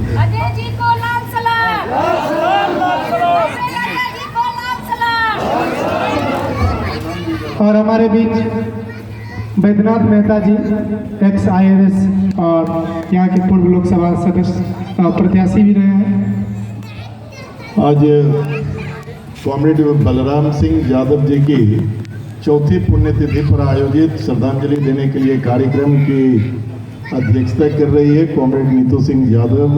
अजय जी को लाल सलाम। अजय जी को लाल सलाम। और हमारे बीच बैद्यनाथ मेहता जी, एक्स IAS और यहाँ के पूर्व लोकसभा सदस्य प्रत्याशी भी रहे हैं। आज कॉमरेड बलराम सिंह यादव जी की चौथी पुण्यतिथि पर आयोजित श्रद्धांजलि देने के लिए कार्यक्रम की अध्यक्षता कर रही है कॉमरेड नीतू सिंह यादव,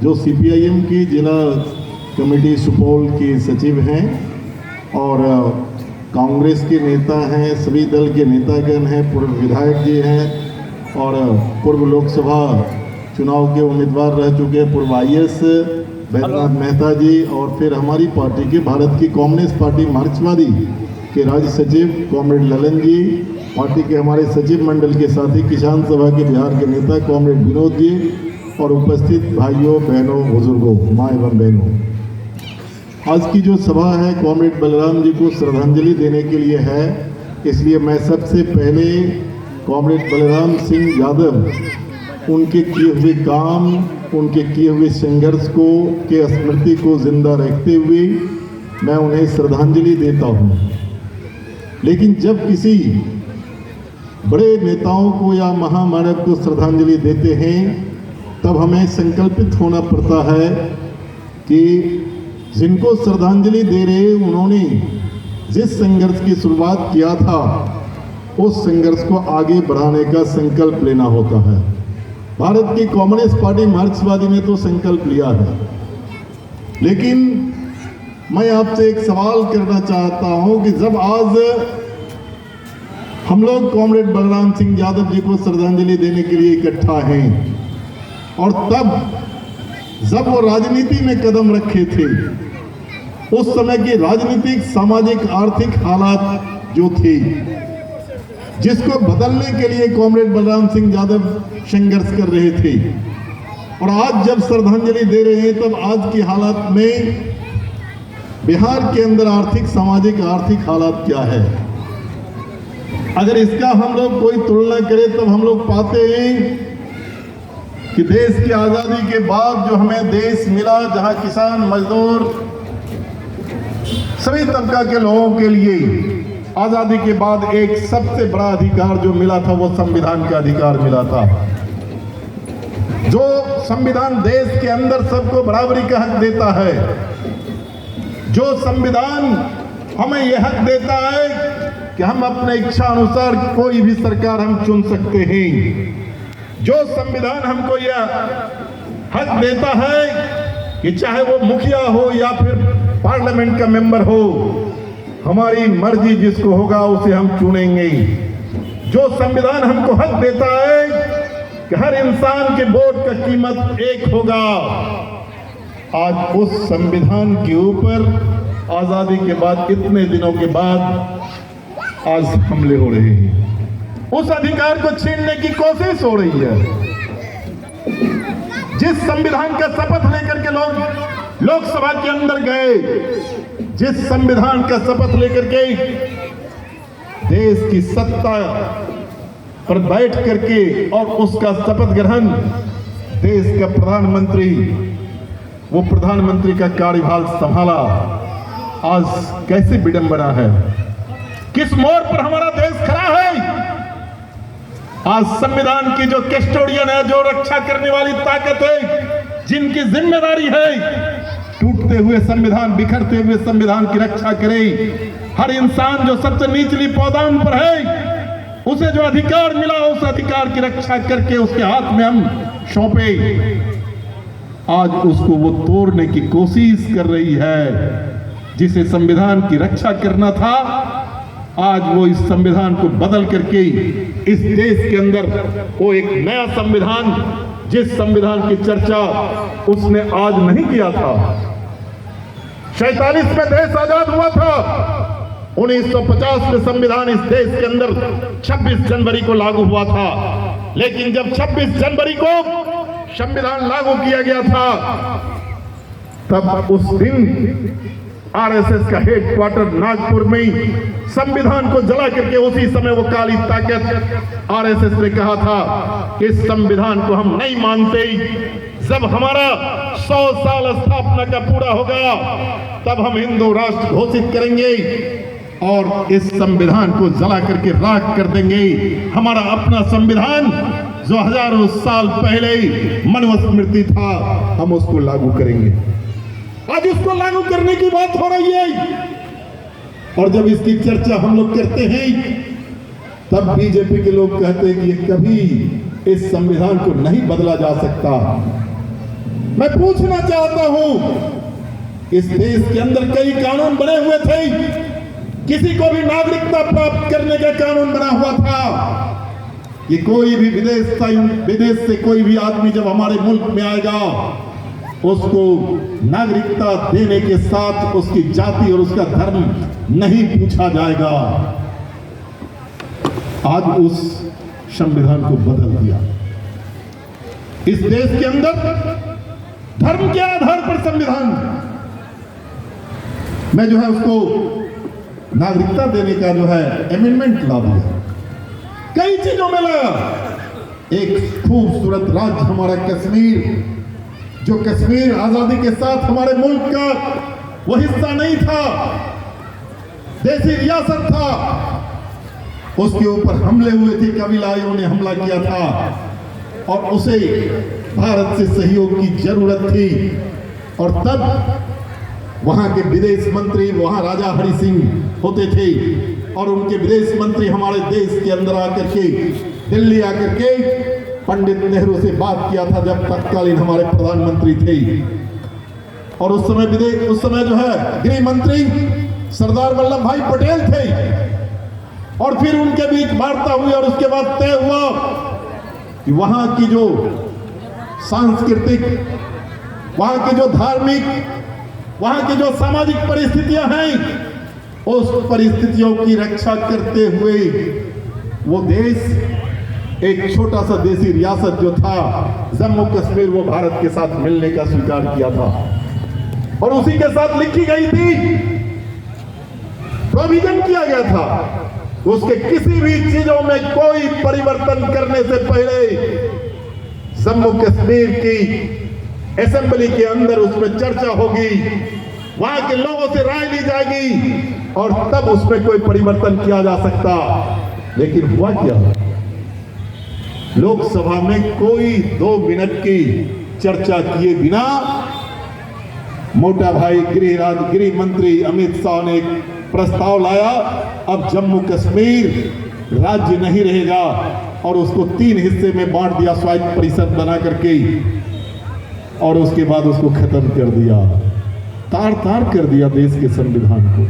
जो CPIM की जिला कमेटी सुपौल की सचिव हैं और कांग्रेस के नेता हैं, सभी दल के नेतागण हैं, पूर्व विधायक जी हैं और पूर्व लोकसभा चुनाव के उम्मीदवार रह चुके पूर्व IAS बैद्यनाथ मेहता जी और फिर हमारी पार्टी के भारत की कम्युनिस्ट पार्टी मार्क्सवादी के राज्य सचिव कॉमरेड ललन जी, पार्टी के हमारे सचिव मंडल के साथी किसान सभा के बिहार के नेता कॉमरेड विनोद जी और उपस्थित भाइयों बहनों बुजुर्गों माँ एवं बहनों, आज की जो सभा है कॉमरेड बलराम जी को श्रद्धांजलि देने के लिए है। इसलिए मैं सबसे पहले कॉमरेड बलराम सिंह यादव उनके किए हुए काम, उनके किए हुए संघर्ष को के स्मृति को जिंदा रखते हुए मैं उन्हें श्रद्धांजलि देता हूँ। लेकिन जब किसी बड़े नेताओं को या महामानव को श्रद्धांजलि देते हैं तब हमें संकल्पित होना पड़ता है कि जिनको श्रद्धांजलि दे रहे उन्होंने जिस संघर्ष की शुरुआत किया था उस संघर्ष को आगे बढ़ाने का संकल्प लेना होता है। भारत की कम्युनिस्ट पार्टी मार्क्सवादी ने तो संकल्प लिया है, लेकिन मैं आपसे एक सवाल करना चाहता हूं कि जब आज हम लोग कॉमरेड बलराम सिंह यादव जी को श्रद्धांजलि देने के लिए इकट्ठा हैं और तब जब वो राजनीति में कदम रखे थे उस समय की राजनीतिक, सामाजिक, आर्थिक हालात जो थे जिसको बदलने के लिए कॉमरेड बलराम सिंह यादव संघर्ष कर रहे थे और आज जब श्रद्धांजलि दे रहे हैं तब आज की हालात में बिहार के अंदर आर्थिक, सामाजिक, आर्थिक हालात क्या है। अगर इसका हम लोग कोई तुलना करें तब हम लोग पाते हैं कि देश की आज़ादी के बाद जो हमें देश मिला, जहां किसान, मजदूर, सभी तबका के लोगों के लिए आज़ादी के बाद एक सबसे बड़ा अधिकार जो मिला था वो संविधान का अधिकार मिला था। जो संविधान देश के अंदर सबको बराबरी का हक देता है, जो संविधान हमें यह हक देता है कि हम अपने इच्छा अनुसार कोई भी सरकार हम चुन सकते हैं, जो संविधान हमको यह हक देता है कि चाहे वो मुखिया हो या फिर पार्लियामेंट का मेंबर हो, हमारी मर्जी जिसको होगा उसे हम चुनेंगे। जो संविधान हमको हक देता है कि हर इंसान के वोट का कीमत एक होगा, आज उस संविधान के ऊपर आजादी के बाद इतने दिनों के बाद आज हमले हो रहे हैं, उस अधिकार को छीनने की कोशिश हो रही है। जिस संविधान का शपथ लेकर के लोग लोकसभा के अंदर गए, जिस संविधान का शपथ लेकर के देश की सत्ता पर बैठ करके और उसका शपथ ग्रहण देश का प्रधानमंत्री, वो प्रधानमंत्री का कार्यभार संभाला, आज कैसे विडंबना है, किस मोड़ पर हमारा देश खड़ा है। आज संविधान की जो कस्टोडियन है, जो रक्षा करने वाली ताकत है, जिनकी जिम्मेदारी है टूटते हुए संविधान, बिखरते हुए संविधान की रक्षा करे, हर इंसान जो सबसे निचली पौदान पर है उसे जो अधिकार मिला उस अधिकार की रक्षा करके उसके हाथ में हम सौंपे, आज उसको वो तोड़ने की कोशिश कर रही है। जिसे संविधान की रक्षा करना था, आज वो इस संविधान को बदल करके इस देश के अंदर वो एक नया संविधान, जिस संविधान की चर्चा उसने आज नहीं किया था। 47 में देश आजाद हुआ था, 1950 में संविधान इस देश के अंदर 26 जनवरी को लागू हुआ था। लेकिन जब 26 जनवरी को संविधान लागू किया गया था तब उस दिन आरएसएस का हेडक्वार्टर नागपुर में संविधान को जला करके उसी समय वो काली ताकत आरएसएस ने कहा था कि इस संविधान को हम नहीं मानते, जब हमारा 100 साल स्थापना का पूरा होगा तब हम हिंदू राष्ट्र घोषित करेंगे और इस संविधान को जला करके राख कर देंगे। हमारा अपना संविधान जो हजारों साल पहले मनुस्मृति था, हम उसको लागू करेंगे। आज उसको लागू करने की बात हो रही है और जब इसकी चर्चा हम लोग करते हैं तब बीजेपी के लोग कहते हैं कि कभी इस संविधान को नहीं बदला जा सकता। मैं पूछना चाहता हूं, इस देश के अंदर कई कानून बने हुए थे, किसी को भी नागरिकता प्राप्त करने का कानून बना हुआ था कि कोई भी विदेश से कोई भी आदमी जब हमारे मुल्क में आएगा उसको नागरिकता देने के साथ उसकी जाति और उसका धर्म नहीं पूछा जाएगा। आज उस संविधान को बदल दिया। इस देश के अंदर धर्म के आधार पर संविधान में जो है उसको नागरिकता देने का जो है अमेंडमेंट ला दिया। कई चीजों में लाया। एक खूबसूरत राज्य हमारा कश्मीर, जो कश्मीर आजादी के साथ हमारे मुल्क का वो हिस्सा नहीं था, देसी रियासत था, उसके ऊपर हमले हुए थे, कबीलाइयों ने हमला किया था और उसे भारत से सहयोग की जरूरत थी। और तब वहां के विदेश मंत्री, वहां राजा हरि सिंह होते थे और उनके विदेश मंत्री हमारे देश के अंदर आकर के, दिल्ली आकर के पंडित नेहरू से बात किया था जब तत्कालीन हमारे प्रधानमंत्री थे। और उस समय जो है गृह मंत्री सरदार वल्लभ भाई पटेल थे और फिर उनके बीच वार्ता हुई और उसके बाद तय हुआ कि वहां की जो सांस्कृतिक, वहां की जो धार्मिक, वहां की जो सामाजिक परिस्थितियां हैं, उस परिस्थितियों की रक्षा करते हुए वो देश, एक छोटा सा देसी रियासत जो था जम्मू कश्मीर, वो भारत के साथ मिलने का स्वीकार किया था और उसी के साथ लिखी गई थी, प्रोविजन किया गया था उसके किसी भी चीजों में कोई परिवर्तन करने से पहले जम्मू कश्मीर की असेंबली के अंदर उसमें चर्चा होगी, वहां के लोगों से राय ली जाएगी और तब उसमें कोई परिवर्तन किया जा सकता। लेकिन हुआ क्या? लोकसभा में कोई 2 मिनट की चर्चा किए बिना मोटा भाई गृह मंत्री अमित शाह ने प्रस्ताव लाया, अब जम्मू कश्मीर राज्य नहीं रहेगा और उसको 3 हिस्से में बांट दिया स्वायत्त परिषद बना करके और उसके बाद उसको खत्म कर दिया, तार तार कर दिया देश के संविधान को।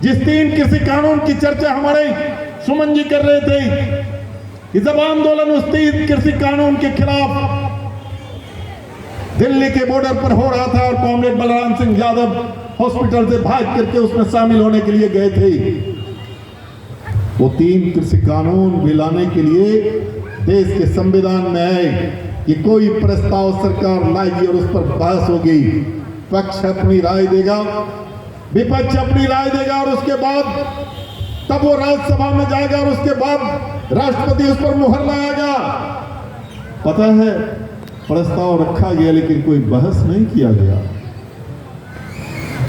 जिस 3 कृषि कानून की चर्चा हमारे सुमन जी कर रहे थे कि जब आंदोलन उस 3 कृषि कानून के खिलाफ दिल्ली के बॉर्डर पर हो रहा था और कॉमरेड बलराम सिंह यादव हॉस्पिटल से भाग करके उसमें शामिल होने के लिए गए थे, वो 3 कृषि कानून भी लाने के लिए देश के संविधान में आए कि कोई प्रस्ताव सरकार लाएगी और उस पर बहस होगी, पक्ष अपनी राय देगा, विपक्ष अपनी राय देगा और उसके बाद तब वो राज्यसभा में जाएगा और उसके बाद राष्ट्रपति उस पर मुहर लगाएगा। पता है, प्रस्ताव रखा गया लेकिन कोई बहस नहीं किया गया।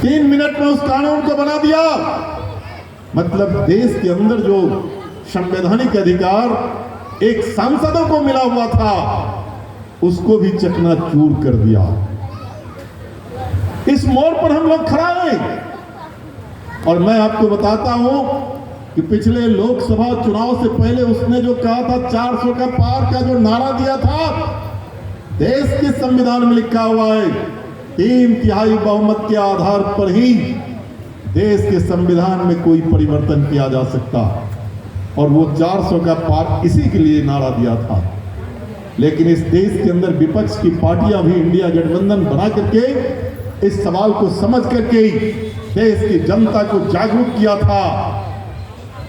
3 मिनट में उस कानून को बना दिया। मतलब देश के अंदर जो संवैधानिक अधिकार एक सांसदों को मिला हुआ था उसको भी चकनाचूर कर दिया। इस मोड़ पर हम लोग खड़ा हैं और मैं आपको बताता हूं कि पिछले लोकसभा चुनाव से पहले उसने जो कहा था 400 का पार का जो नारा दिया था, देश के संविधान में लिखा हुआ है 3/3 बहुमत के आधार पर ही देश के संविधान में कोई परिवर्तन किया जा सकता और वो 400 का पार इसी के लिए नारा दिया था। लेकिन इस देश के अंदर विपक्ष की पार्टियां भी इंडिया गठबंधन बना करके इस सवाल को समझ करके देश की जनता को जागरूक किया था।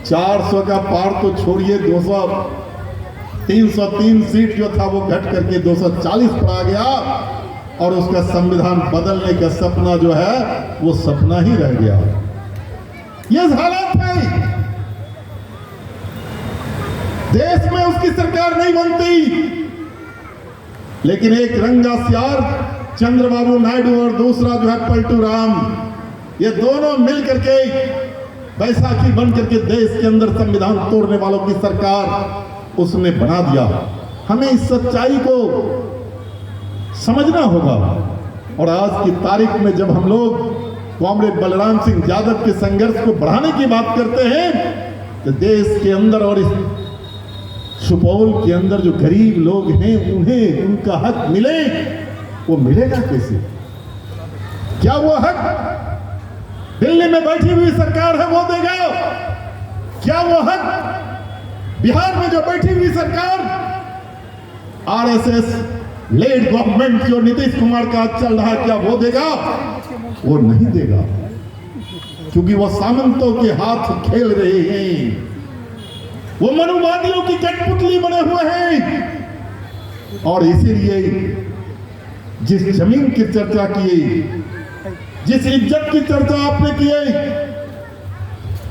400 का पार तो छोड़िए, 303 सीट जो था वो घट करके 240 पर आ गया और उसका संविधान बदलने का सपना जो है वो सपना ही रह गया। ये हालात है, देश में उसकी सरकार नहीं बनती, लेकिन एक रंगा सियार चंद्रबाबू नायडू और दूसरा जो है पलटू राम, ये दोनों मिल करके बैसाखी बन करके देश के अंदर संविधान तोड़ने वालों की सरकार उसने बना दिया। हमें इस सच्चाई को समझना होगा। और आज की तारीख में जब हम लोग कॉमरेड बलराम सिंह यादव के संघर्ष को बढ़ाने की बात करते हैं, तो देश के अंदर और इस सुपौल के अंदर जो गरीब लोग हैं उन्हें उनका हक मिले, वो मिलेगा कैसे? क्या वो हक दिल्ली में बैठी हुई सरकार है वो देगा? क्या वो हक बिहार में जो बैठी हुई सरकार आरएसएस लेड गवर्नमेंट जो नीतीश कुमार का चल रहा है, क्या वो देगा? वो नहीं देगा, क्योंकि वो सामंतों के हाथ खेल रहे हैं, वो मनुवादियों की कठपुतली बने हुए हैं। और इसीलिए जिस जमीन की चर्चा की, जिस इज्जत की चर्चा आपने की,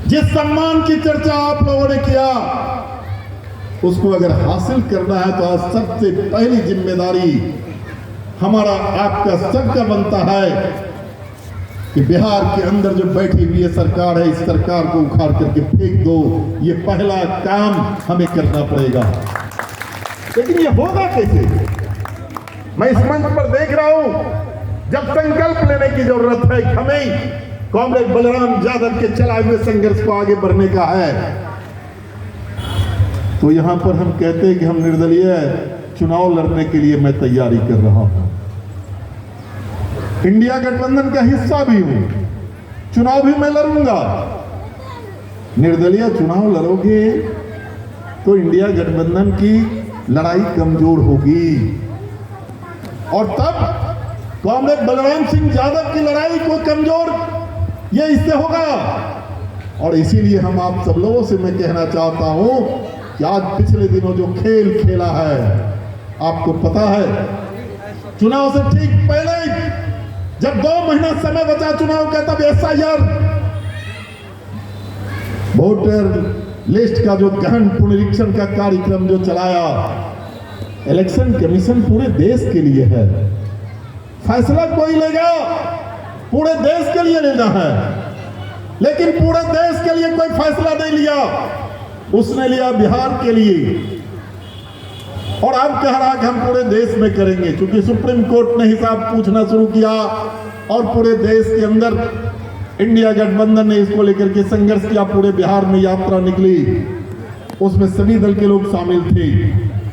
जिस सम्मान की चर्चा आप लोगों ने किया, उसको अगर हासिल करना है तो आज सबसे पहली जिम्मेदारी हमारा आपका सबका बनता है कि बिहार के अंदर जो बैठी हुई ये सरकार है, इस सरकार को उखाड़ करके फेंक दो। ये पहला काम हमें करना पड़ेगा। लेकिन ये होगा कैसे? मैं इस मंच पर देख रहा हूं, जब संकल्प लेने की जरूरत है, हमें कॉमरेड बलराम यादव के चलाए हुए संघर्ष को आगे बढ़ने का है, तो यहां पर हम कहते हैं कि हम निर्दलीय चुनाव लड़ने के लिए मैं तैयारी कर रहा हूं, इंडिया गठबंधन का हिस्सा भी हूं, चुनाव भी मैं लड़ूंगा। निर्दलीय चुनाव लड़ोगे तो इंडिया गठबंधन की लड़ाई कमजोर होगी, और तब कॉमरेड बलराम सिंह यादव की लड़ाई को कमजोर ये इससे होगा। और इसीलिए हम आप सब लोगों से मैं कहना चाहता हूं कि आज पिछले दिनों जो खेल खेला है, आपको पता है, चुनाव से ठीक पहले जब 2 महीना समय बचा चुनाव का, तब एसआईआर वोटर लिस्ट का जो गहन पुनरीक्षण का कार्यक्रम जो चलाया, इलेक्शन कमीशन पूरे देश के लिए है, फैसला कोई लेगा पूरे देश के लिए लेना है, लेकिन पूरे देश के लिए कोई फैसला नहीं लिया, उसने लिया बिहार के लिए। और अब कह रहा कि हम पूरे देश में करेंगे, क्योंकि सुप्रीम कोर्ट ने हिसाब पूछना शुरू किया और पूरे देश के अंदर इंडिया गठबंधन ने इसको लेकर के संघर्ष किया। पूरे बिहार में यात्रा निकली, उसमें सभी दल के लोग शामिल थे।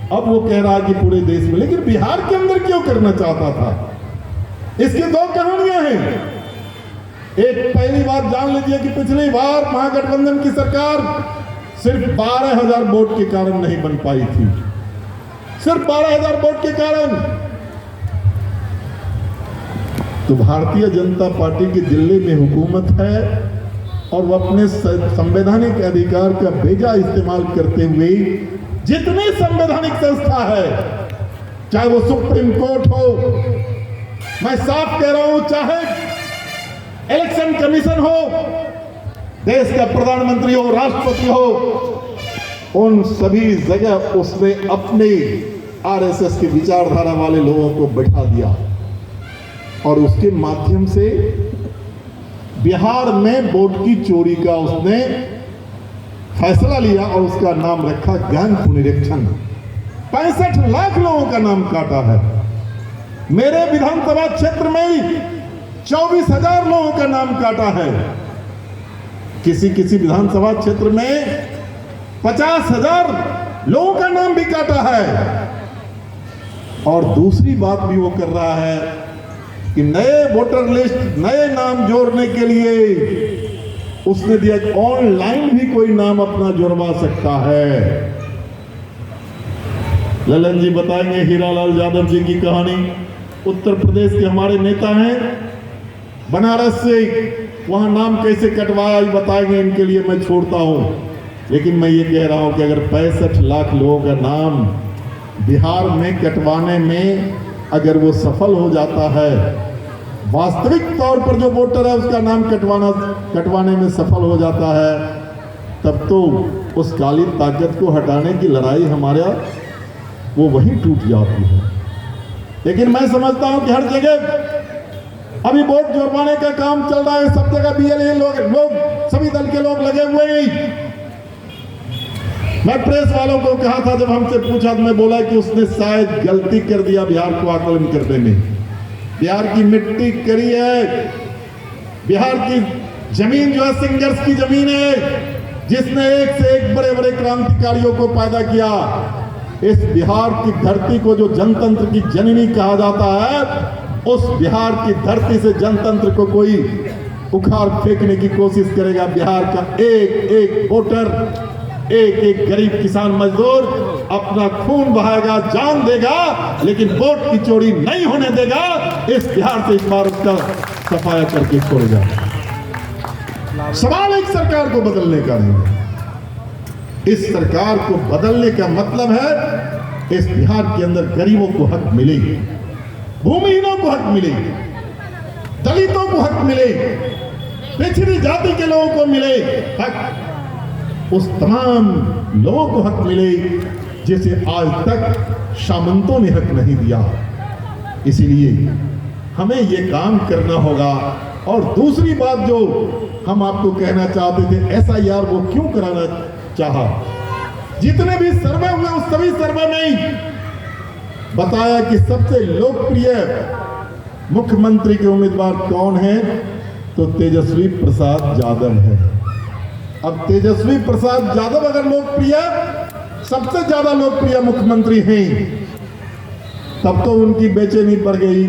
अब वो कह रहा है कि पूरे देश में, लेकिन बिहार के अंदर क्यों करना चाहता था? इसकी 2 कहानियां हैं। एक, पहली बात जान लीजिए कि पिछली बार महागठबंधन की सरकार सिर्फ 12,000 वोट के कारण नहीं बन पाई थी, सिर्फ 12,000 वोट के कारण। तो भारतीय जनता पार्टी की दिल्ली में हुकूमत है और वो अपने संवैधानिक अधिकार का बेजा इस्तेमाल करते हुए जितनी संवैधानिक संस्था है, चाहे वो सुप्रीम कोर्ट हो, मैं साफ कह रहा हूं, चाहे इलेक्शन कमीशन हो, देश का प्रधानमंत्री हो, राष्ट्रपति हो, उन सभी जगह उसने अपने आरएसएस की विचारधारा वाले लोगों को बैठा दिया और उसके माध्यम से बिहार में वोट की चोरी का उसने फैसला लिया और उसका नाम रखा गहन पुनरीक्षण। 65 लाख लोगों का नाम काटा है। मेरे विधानसभा क्षेत्र में 24,000 लोगों का नाम काटा है। किसी किसी विधानसभा क्षेत्र में 50,000 लोगों का नाम भी काटा है। और दूसरी बात भी वो कर रहा है कि नए वोटर लिस्ट, नए नाम जोड़ने के लिए उसने दिया कि ऑनलाइन भी कोई नाम अपना जुड़वा सकता है। ललन जी बताएंगे हीरालाल यादव जी की कहानी। उत्तर प्रदेश के हमारे नेता हैं, बनारस से, वहां नाम कैसे कटवाया बताएंगे, इनके लिए मैं छोड़ता हूं। लेकिन मैं ये कह रहा हूं कि अगर 65 लाख लोगों का नाम बिहार में कटवाने में अगर वो सफल हो जाता है, वास्तविक तौर पर जो वोटर है उसका नाम कटवाने में सफल हो जाता है, तब तो उस काली ताकत को हटाने की लड़ाई हमारा वो वहीं टूट जाती है। लेकिन मैं समझता हूं कि हर जगह अभी वोट जुर्माने का काम चल रहा है, सब जगह बीएलए लोग सभी दल के लोग लगे हुए हैं। मैं प्रेस वालों को कहा था, जब हमसे पूछा तो मैं बोला कि उसने शायद गलती कर दिया बिहार को आकलन करने में। बिहार की मिट्टी कड़ी है, बिहार की जमीन जो है संघर्ष की जमीन है, जिसने एक से एक बड़े बड़े क्रांतिकारियों को पैदा किया। इस बिहार की धरती को जो जनतंत्र की जननी कहा जाता है, उस बिहार की धरती से जनतंत्र को कोई उखाड़ फेंकने की कोशिश करेगा, बिहार का एक एक वोटर, एक एक गरीब किसान मजदूर अपना खून बहाएगा, जान देगा, लेकिन वोट की चोरी नहीं होने देगा। इस बिहार से इस बार उसका सफाया करके छोड़ेगा। सवाल एक सरकार को बदलने का नहीं है। इस सरकार को बदलने का मतलब है इस बिहार के अंदर गरीबों को हक मिले, भूमिहीनों को हक मिले, दलितों को हक मिले, पिछड़ी जाति के लोगों को मिले हक, उस तमाम लोगों को हक मिले जिसे आज तक सामंतों ने हक नहीं दिया। इसीलिए हमें यह काम करना होगा। और दूसरी बात जो हम आपको कहना चाहते थे, एसआईआर वो क्यों कराना चाहा? जितने भी सर्वे हुए उस सभी सर्वे में बताया कि सबसे लोकप्रिय मुख्यमंत्री के उम्मीदवार कौन है, तो तेजस्वी प्रसाद यादव है। अब तेजस्वी प्रसाद यादव अगर लोकप्रिय, सबसे ज्यादा लोकप्रिय मुख्यमंत्री हैं, तब तो उनकी बेचैनी बढ़ गई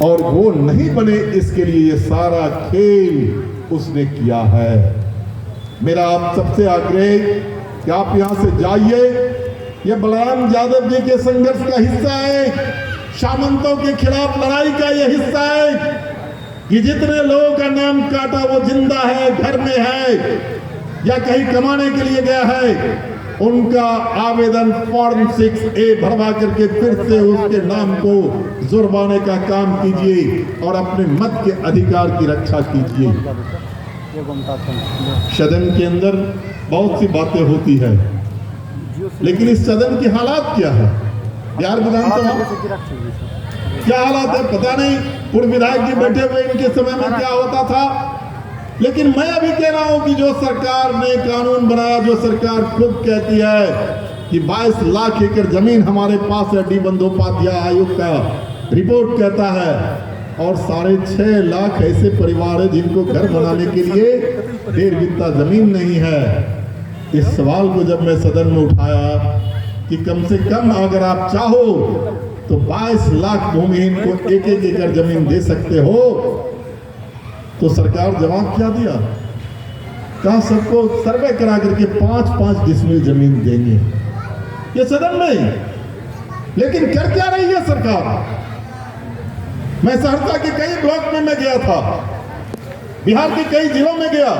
और वो नहीं बने, इसके लिए ये सारा खेल उसने किया है। मेरा आप सबसे आग्रह कि आप यहां से जाइए, ये बलराम यादव जी के संघर्ष का हिस्सा है, सामंतों के खिलाफ लड़ाई का यह हिस्सा है कि जितने लोगों का नाम काटा वो जिंदा है, घर में है या कहीं कमाने के लिए गया है, उनका आवेदन फॉर्म 6A भरवा करके फिर से उसके नाम को जुर्माने का काम कीजिए और अपने मत के अधिकार की रक्षा कीजिए। सदन के अंदर बहुत सी बातें होती है, लेकिन इस सदन के हालात क्या है? बिहार विधानसभा क्या हालात है पता नहीं। पूर्व विधायक जी बैठे हुए, इनके समय में क्या होता था। लेकिन मैं अभी कह रहा हूं कि जो सरकार ने कानून बनाया, जो सरकार खुद कहती है कि 22 लाख एकड़ जमीन हमारे पास है, डी बंदोपाध्याय आयोग का रिपोर्ट कहता है, और 6.5 लाख ऐसे परिवार है जिनको घर बनाने के लिए 1.5 बित्ता जमीन नहीं है। इस सवाल को जब मैं सदन में उठाया कि कम से कम अगर आप चाहो तो 22 लाख भूमिहीन को 1-1 एकड़ जमीन दे सकते हो, तो सरकार जवाब क्या दिया? कहा सबको सर्वे करा करके 5-5 डिसमिल जमीन देंगे, ये सदन में। लेकिन कर क्या रही है सरकार? मैं सहरसा के कई ब्लॉक में मैं गया था, बिहार के कई जिलों में गया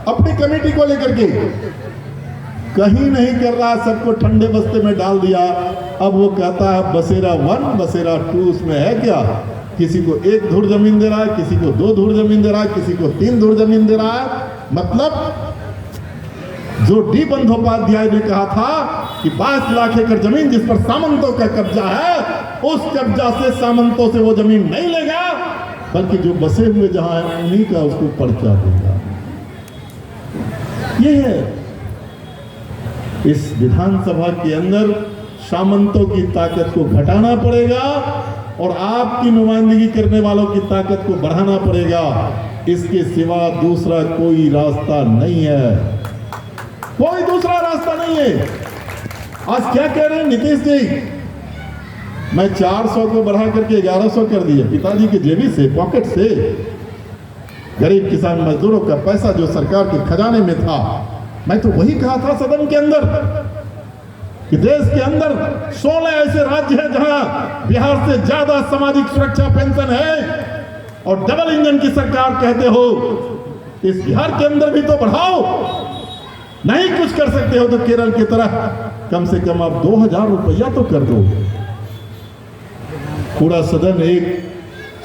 अपनी कमेटी को लेकर के, कहीं नहीं कर रहा, सबको ठंडे बस्ते में डाल दिया। अब वो कहता है बसेरा 1 बसेरा 2 उसमें है क्या? किसी को 1 धुर जमीन दे रहा है, किसी को 2 धुर जमीन दे रहा है, किसी को 3 धुर जमीन दे रहा है। मतलब जो डी बंदोपाध्याय ने कहा था कि 22 लाख एकड़ जमीन जिस पर सामंतों का कब्जा है, उस कब्जा से सामंतों से वो जमीन नहीं लेगा, बल्कि जो बसे हुए जहां है उन्हीं का उसको पर्चा देगा। ये है इस विधानसभा के अंदर सामंतों की ताकत को घटाना पड़ेगा और आपकी नुमाइंदगी करने वालों की ताकत को बढ़ाना पड़ेगा। इसके सिवा दूसरा कोई रास्ता नहीं है, कोई दूसरा रास्ता नहीं है। आज क्या कह रहे हैं नीतीश जी? मैं 400 को बढ़ा करके 1100 कर दिए, पिताजी की जेबी से, पॉकेट से। गरीब किसान मजदूरों का पैसा जो सरकार के खजाने में था, मैं तो वही कहा था सदन के अंदर कि देश के अंदर 16 ऐसे राज्य हैं जहां बिहार से ज्यादा सामाजिक सुरक्षा पेंशन है, और डबल इंजन की सरकार कहते हो। इस बिहार के अंदर भी तो बढ़ाओ। नहीं कुछ कर सकते हो तो केरल की तरह कम से कम आप 2000 रुपया तो कर दो। पूरा सदन एक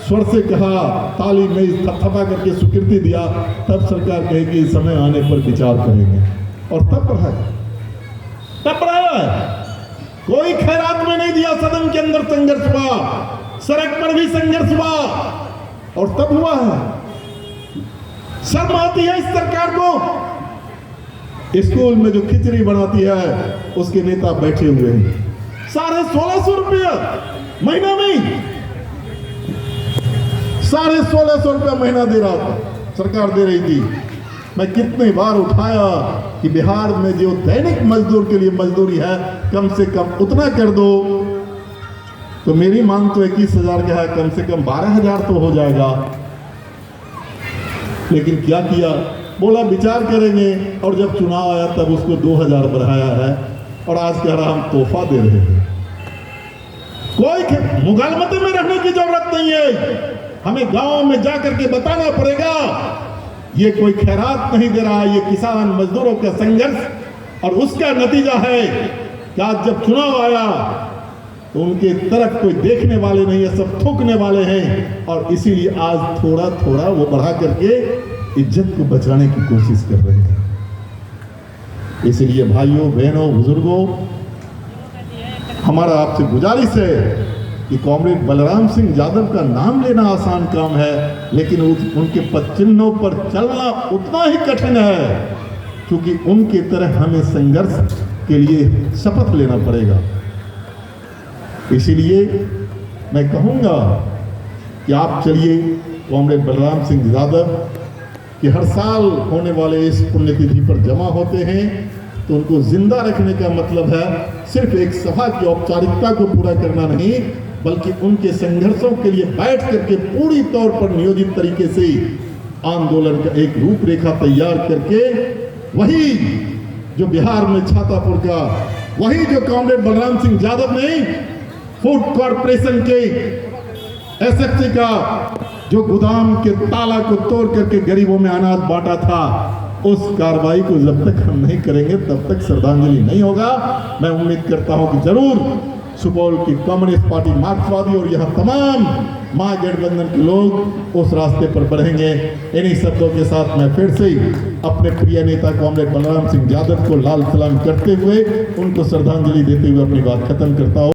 स्वर से कहा, ताली में थपथपा करके स्वीकृति दिया, तब सरकार कहेगी समय आने पर विचार करेंगे, और तब बढ़ाया है। कोई खैरात में नहीं दिया सदन भी संघर्ष हुआ और तब हुआ है। शर्म आती है इस सरकार को। स्कूल में जो खिचड़ी बनाती है उसके नेता बैठे हुए हैं, 1650 रुपया महीना में, 1650 रुपया महीना दे रहा था, सरकार दे रही थी। मैं कितने बार उठाया कि बिहार में जो दैनिक मजदूर के लिए मजदूरी है कम से कम उतना कर दो। तो मेरी मांग तो 21,000 का है, कम से कम 12,000 तो हो जाएगा। लेकिन क्या किया, बोला विचार करेंगे, और जब चुनाव आया तब उसको 2,000 बढ़ाया है और आज कह रहा हम तोहफा दे रहे हैं। कोई मुगालमते में रहने की जरूरत नहीं है, हमें गांव में जाकर के बताना पड़ेगा ये कोई खैरात नहीं दे रहा है, ये किसान मजदूरों का संघर्ष और उसका नतीजा है कि आज जब चुनाव आया तो उनके तरफ कोई देखने वाले नहीं है, सब थूकने वाले हैं। और इसीलिए आज थोड़ा थोड़ा वो बढ़ा करके इज्जत को बचाने की कोशिश कर रहे हैं। इसलिए भाइयों बहनों बुजुर्गों, हमारा आपसे गुजारिश है कि कॉमरेड बलराम सिंह यादव का नाम लेना आसान काम है, लेकिन उनके पद चिन्हों पर चलना उतना ही कठिन है, क्योंकि उनके तरह हमें संघर्ष के लिए शपथ लेना पड़ेगा। इसीलिए मैं कहूंगा कि आप चलिए कॉमरेड बलराम सिंह यादव कि हर साल होने वाले इस पुण्यतिथि पर जमा होते हैं, तो उनको जिंदा रखने का मतलब है सिर्फ एक सभा की औपचारिकता को पूरा करना नहीं, बल्कि उनके संघर्षों के लिए बैठ करके पूरी तौर पर नियोजित तरीके से आंदोलन का एक रूपरेखा तैयार करके, वही जो बिहार में छातापुर का, वही जो कॉमरेड बलराम सिंह यादव ने फूड कॉरपोरेशन के एसएफसी का जो गोदाम के ताला को तोड़ करके गरीबों में अनाज बांटा था, उस कार्रवाई को जब तक हम नहीं करेंगे तब तक श्रद्धांजलि नहीं होगा। मैं उम्मीद करता हूं कि जरूर सुपौल की कम्युनिस्ट पार्टी मार्क्सवादी और यहाँ तमाम महागठबंधन के लोग उस रास्ते पर बढ़ेंगे। इन्हीं शब्दों के साथ मैं फिर से अपने प्रिय नेता कॉमरेड बलराम सिंह यादव को लाल सलाम करते हुए, उनको श्रद्धांजलि देते हुए अपनी बात खत्म करता हूँ।